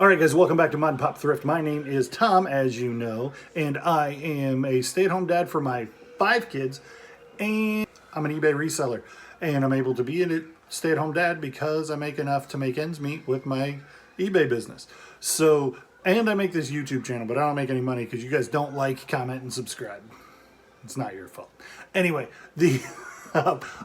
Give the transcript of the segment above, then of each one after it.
Alright guys, welcome back to Mod Pop Thrift. My name is Tom, as you know, and I am a stay-at-home dad for my 5 kids, and I'm an eBay reseller. And I'm able to be a stay-at-home dad because I make enough to make ends meet with my eBay business. So, and I make this YouTube channel, but I don't make any money because you guys don't like, comment, and subscribe. It's not your fault. Anyway,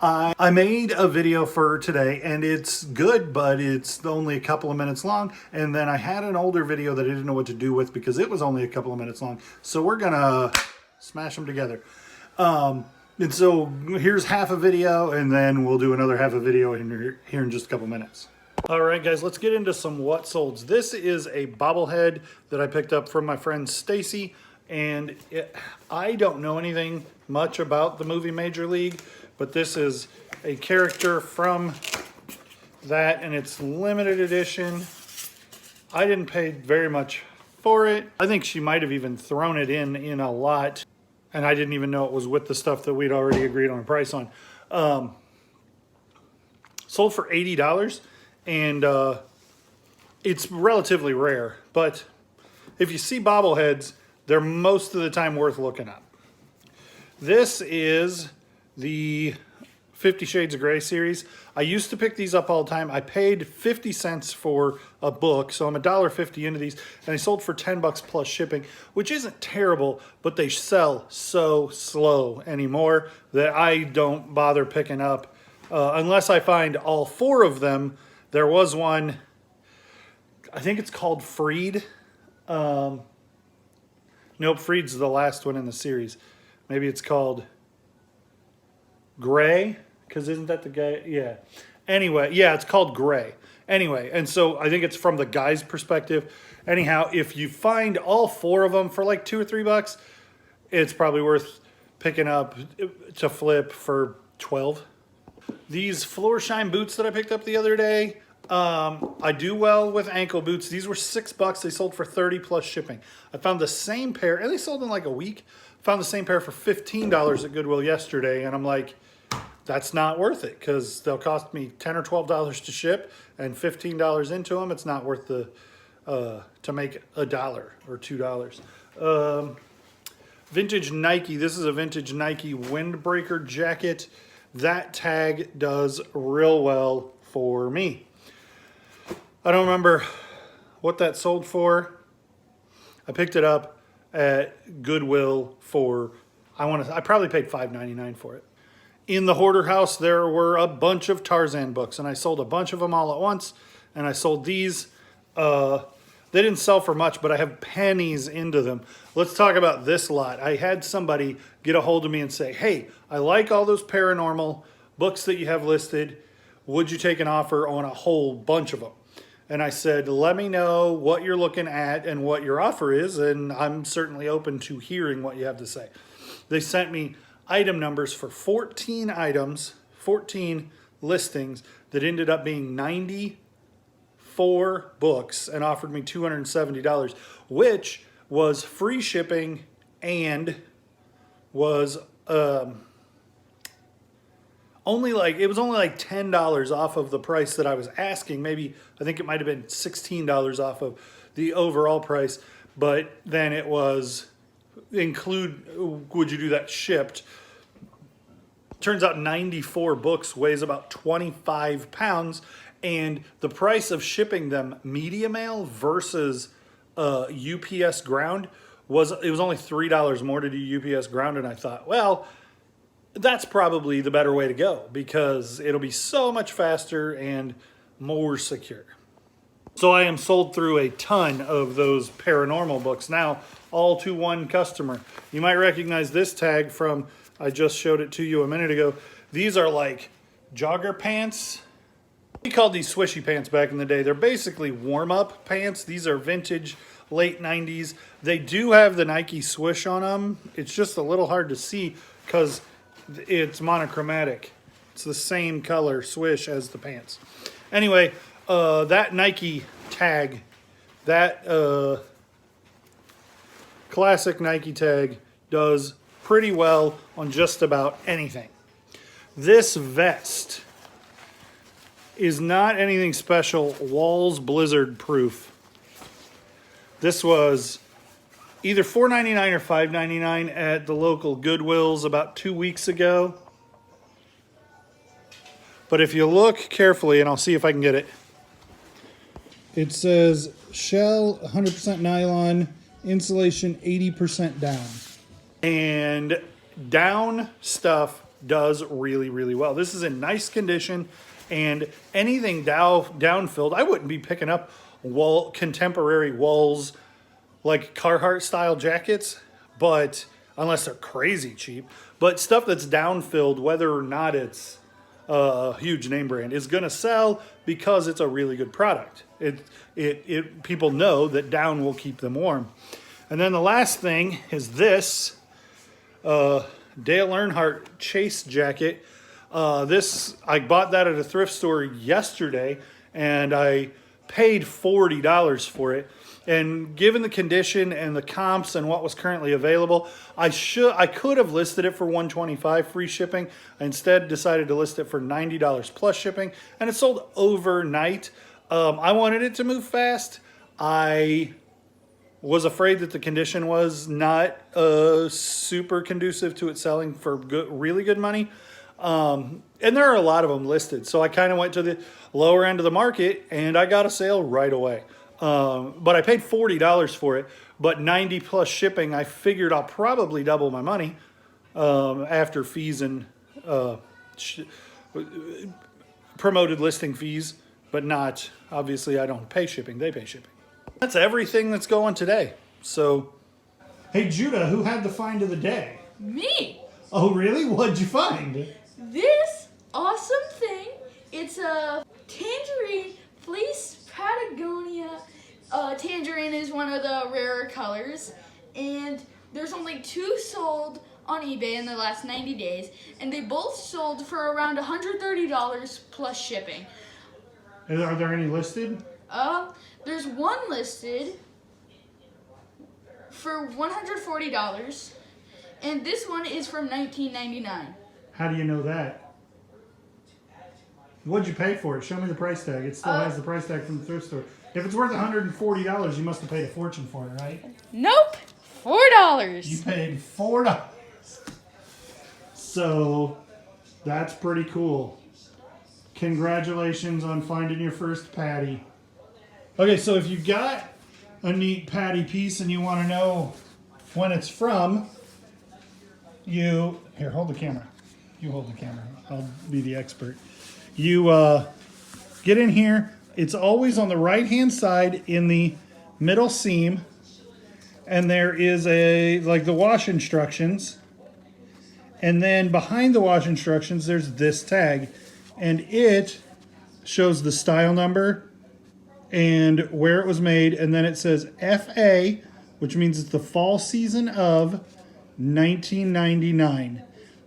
I made a video for today and it's good, but it's only a couple of minutes long. And then I had an older video that I didn't know what to do with because it was only a couple of minutes long. So we're gonna smash them together. And so here's half a video and then we'll do another half a video here in just a couple minutes. All right, guys, let's get into some what solds. This is a bobblehead that I picked up from my friend Stacy. And I don't know anything much about the movie Major League, but this is a character from that, and it's limited edition. I didn't pay very much for it. I think she might have even thrown it in a lot, and I didn't even know it was with the stuff that we'd already agreed on a price on. Sold for $80, and it's relatively rare, but if you see bobbleheads, they're most of the time worth looking up. This is the 50 Shades of Grey series. I used to pick these up all the time. I paid 50 cents for a book, so I'm $1.50 into these, and they sold for 10 bucks plus shipping, which isn't terrible, but they sell so slow anymore that I don't bother picking up unless I find all 4 of them. There was one, I think it's called Freed. Nope, Freed's the last one in the series. Maybe it's called Gray, because isn't that the guy? Yeah. Anyway, yeah, it's called Gray. Anyway, and so I think it's from the guy's perspective. Anyhow, if you find all 4 of them for like $2 or $3, it's probably worth picking up to flip for 12. These Floor Shine boots that I picked up the other day, I do well with ankle boots. These were $6. They sold for 30 plus shipping. I found the same pair, and they sold in like a week. Found the same pair for $15 at Goodwill yesterday, and I'm like, that's not worth it because they'll cost me $10 or $12 to ship, and $15 into them, it's not worth the to make $1 or $2. Vintage Nike. This is a vintage Nike windbreaker jacket. That tag does real well for me. I don't remember what that sold for. I picked it up at Goodwill for, I probably paid $5.99 for it. In the hoarder house, there were a bunch of Tarzan books, and I sold a bunch of them all at once, and I sold these. They didn't sell for much, but I have pennies into them. Let's talk about this lot. I had somebody get a hold of me and say, hey, I like all those paranormal books that you have listed. Would you take an offer on a whole bunch of them? And I said, let me know what you're looking at and what your offer is, and I'm certainly open to hearing what you have to say. They sent me item numbers for 14 items, 14 listings that ended up being 94 books and offered me $270, which was free shipping and was only like $10 off of the price that I was asking. Maybe I think it might have been $16 off of the overall price, but then it was would you do that shipped. Turns out 94 books weighs about 25 pounds, and the price of shipping them media mail versus UPS ground was only $3 more to do UPS ground, and I thought, well, that's probably the better way to go because it'll be so much faster and more secure. So I am sold through a ton of those paranormal books now, all to one customer. You might recognize this tag from, I just showed it to you a minute ago. These are like jogger pants. We called these swishy pants back in the day. They're basically warm-up pants. These are vintage, late 90s. They do have the Nike swish on them. It's just a little hard to see because it's monochromatic. It's the same color swish as the pants. Anyway, that Nike tag, that classic Nike tag does pretty well on just about anything. This vest is not anything special. Walls blizzard proof. This was either $4.99 or $5.99 at the local Goodwills about 2 weeks ago. But if you look carefully, and I'll see if I can get it, it says shell 100% nylon, insulation 80% down. And down stuff does really, really well. This is in nice condition, and anything down filled, I wouldn't be picking up contemporary walls like Carhartt style jackets, but unless they're crazy cheap. But stuff that's down filled, whether or not it's a huge name brand, is gonna sell because it's a really good product. People know that down will keep them warm. And then the last thing is this Dale Earnhardt Chase jacket. I bought that at a thrift store yesterday, and I paid $40 for it. And given the condition and the comps and what was currently available, I could have listed it for $125 free shipping. I instead decided to list it for $90 plus shipping, and it sold overnight. I wanted it to move fast. I was afraid that the condition was not super conducive to it selling for really good money. And there are a lot of them listed. So I kind of went to the lower end of the market, and I got a sale right away. But I paid $40 for it, but 90 plus shipping. I figured I'll probably double my money after fees and promoted listing fees, but not, obviously I don't pay shipping, they pay shipping. That's everything that's going today. So, hey Judah, who had the find of the day? Me! Oh really? What'd you find? This awesome thing. It's a tangerine fleece Patagonia. Tangerine is one of the rarer colors, and there's only 2 sold on eBay in the last 90 days, and they both sold for around $130 plus shipping. Are there any listed? There's one listed for $140, and this one is from $19.99. How do you know that? What'd you pay for it? Show me the price tag. It still has the price tag from the thrift store. If it's worth $140, you must have paid a fortune for it, right? Nope, $4. You paid $4. So that's pretty cool. Congratulations on finding your first patty. Okay, so if you got a neat patty piece and you want to know when it's from, here, hold the camera. You hold the camera. I'll be the expert. You get in here. It's always on the right-hand side in the middle seam, and there is the wash instructions, and then behind the wash instructions there's this tag, and it shows the style number and where it was made, and then it says FA, which means it's the fall season of 1999.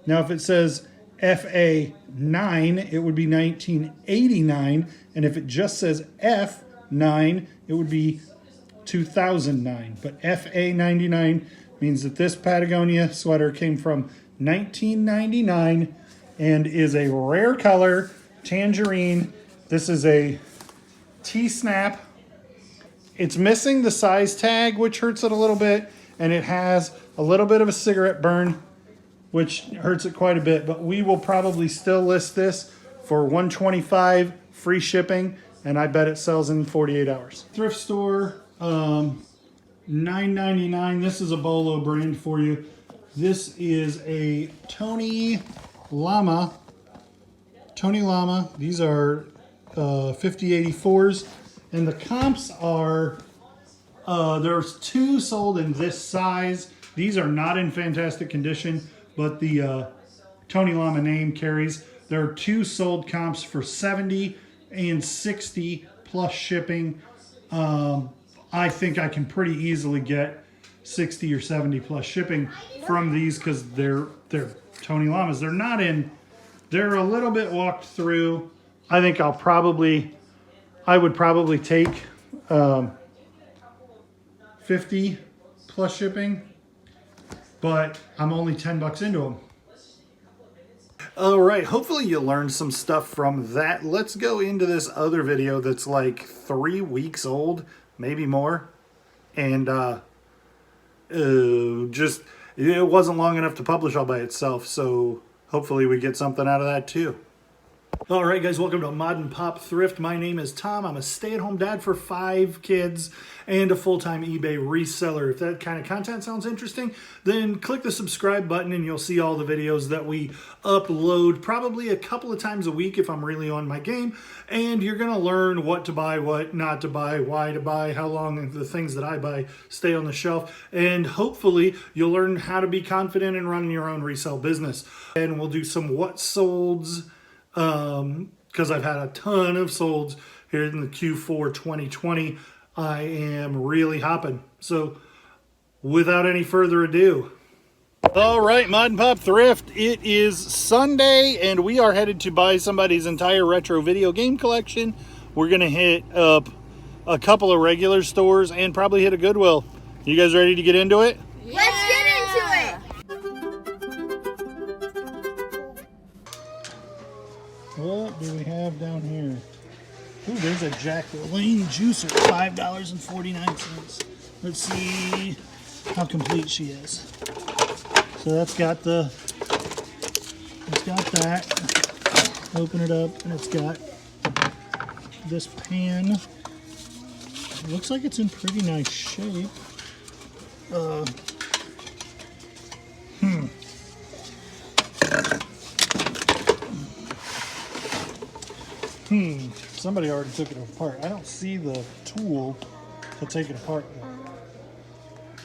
Now if it says FA9, it would be 1989, and if it just says F9, it would be 2009. But FA99 means that this Patagonia sweater came from 1999 and is a rare color, tangerine. This is a T-snap. It's missing the size tag, which hurts it a little bit, and it has a little bit of a cigarette burn, which hurts it quite a bit, but we will probably still list this for $125 free shipping, and I bet it sells in 48 hours. Thrift store, $9.99. This is a Bolo brand for you. This is a Tony Lama. These are 5084s, and the comps are, there's 2 sold in this size. These are not in fantastic condition, but the Tony Lama name carries. There are 2 sold comps for $70 and $60 plus shipping. I think I can pretty easily get $60 or $70 plus shipping from these because they're Tony Lamas. They're a little bit walked through. I think I would probably take 50 plus shipping, but I'm only 10 bucks into them. All right, hopefully you learned some stuff from that. Let's go into this other video that's like 3 weeks old, maybe more. And just it wasn't long enough to publish all by itself, so hopefully we get something out of that too. All right, guys, welcome to Mod and Pop Thrift. My name is Tom. I'm a stay-at-home dad for 5 kids and a full-time eBay reseller. If that kind of content sounds interesting, then click the subscribe button and you'll see all the videos that we upload probably a couple of times a week if I'm really on my game. And you're going to learn what to buy, what not to buy, why to buy, how long the things that I buy stay on the shelf. And hopefully you'll learn how to be confident in running your own resale business. And we'll do some what solds, because I've had a ton of solds here in the Q4 2020. I am really hopping. So without any further ado. All right, Mod and Pop Thrift. It is Sunday and we are headed to buy somebody's entire retro video game collection. We're going to hit up a couple of regular stores and probably hit a Goodwill. You guys ready to get into it? Yeah. Let's get into it. What do we have down here? Ooh, there's a Jack LaLanne juicer, $5.49. Let's see how complete she is. So that's got that. Open it up, and it's got this pan. It looks like it's in pretty nice shape. Somebody already took it apart. I don't see the tool to take it apart yet.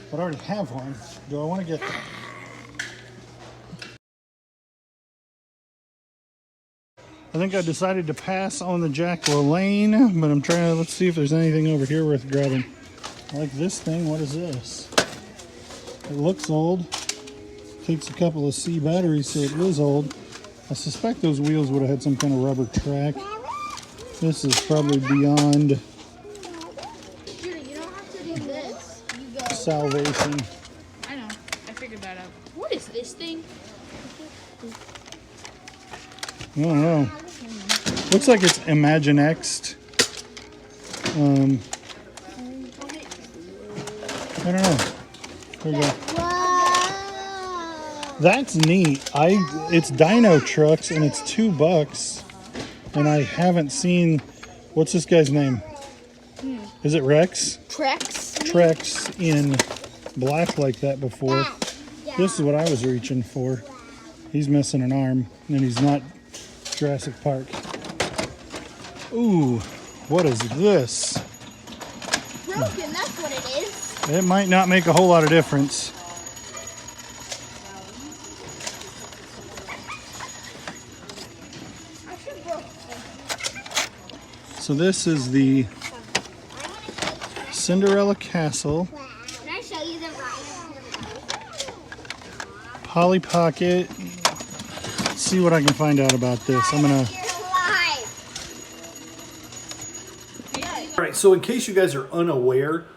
But I already have one. Do I want to get that? I think I decided to pass on the Jack LaLanne, but I'm trying to, let's see if there's anything over here worth grabbing. I like this thing. What is this? It looks old. Takes a couple of C batteries, so it is old. I suspect those wheels would have had some kind of rubber track. This is probably beyond Judy, you don't have to do this. You go. salvation. I know. I figured that out. What is this thing? I don't know. Looks like it's Imaginext. I don't know. There we go. That's neat. It's Dino Trucks and it's $2. And I haven't seen, what's this guy's name? Is it Rex? Trex in black like that before. This is what I was reaching for. He's missing an arm and he's not Jurassic Park. Ooh, what is this? Broken, that's what it is. It might not make a whole lot of difference. So this is the Cinderella Castle. Can I show you the ride? Polly Pocket. Let's see what I can find out about this. I'm gonna. All right. So in case you guys are unaware,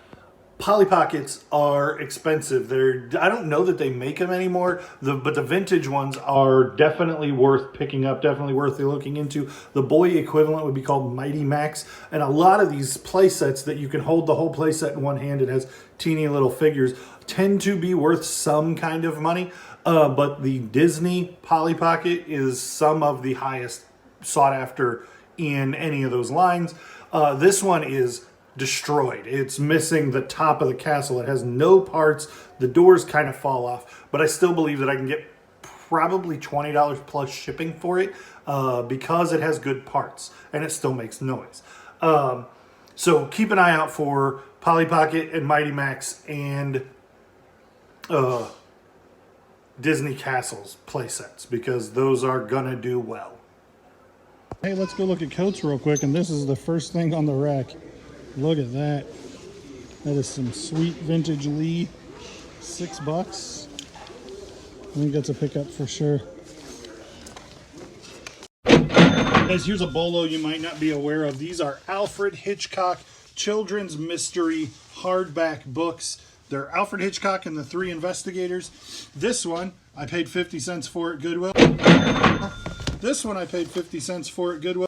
Polly Pockets are expensive. I don't know that they make them anymore, but the vintage ones are definitely worth picking up, definitely worth looking into. The boy equivalent would be called Mighty Max, and a lot of these play sets that you can hold the whole play set in one hand, it has teeny little figures, tend to be worth some kind of money, but the Disney Polly Pocket is some of the highest sought after in any of those lines. This one is destroyed. It's missing the top of the castle. It has no parts. The doors kind of fall off, but I still believe that I can get probably $20 plus shipping for it because it has good parts and it still makes noise. So keep an eye out for Polly Pocket and Mighty Max and Disney Castles playsets because those are gonna do well. Hey, let's go look at coats real quick, and this is the first thing on the rack. Look at that. That is some sweet vintage Lee. $6. I think that's a pickup for sure. Guys, here's a bolo you might not be aware of. These are Alfred Hitchcock children's mystery hardback books. They're Alfred Hitchcock and the Three Investigators. This one, I paid 50 cents for at Goodwill. This one I paid 50 cents for at Goodwill.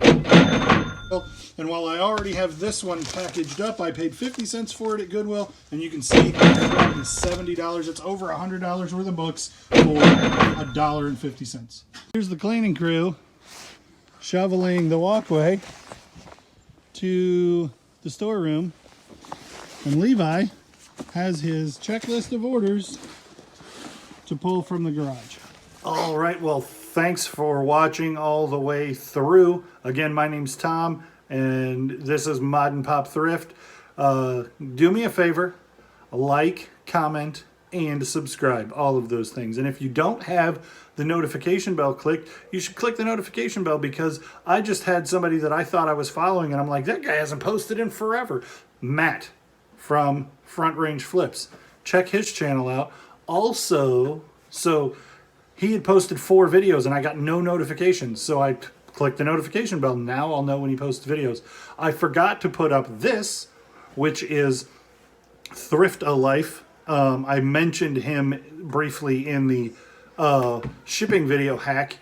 And while I already have this one packaged up, I paid 50 cents for it at Goodwill, and you can see it's $70. It's over $100 worth of books for $1.50. Here's the cleaning crew shoveling the walkway to the storeroom, and Levi has his checklist of orders to pull from the garage. All right, well, thanks for watching all the way through. Again, my name's Tom, and this is Mod and Pop Thrift. Do me a favor, like, comment, and subscribe, all of those things. And if you don't have the notification bell clicked, you should click the notification bell, because I just had somebody that I thought I was following, and I'm like, that guy hasn't posted in forever. Matt from Front Range Flips. Check his channel out. Also, so he had posted 4 videos and I got no notifications. So I clicked the notification bell. Now I'll know when he posts videos. I forgot to put up this, which is Thrift a Life. I mentioned him briefly in the shipping video hack.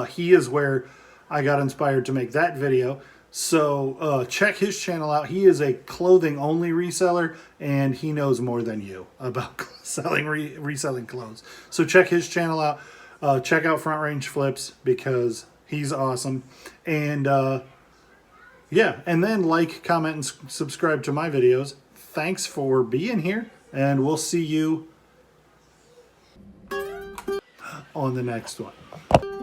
He is where I got inspired to make that video. So check his channel out. He is a clothing only reseller, and he knows more than you about selling reselling clothes. So check his channel out. Check out Front Range Flips, because he's awesome. And yeah, and then like, comment, and subscribe to my videos. Thanks for being here, and we'll see you on the next one.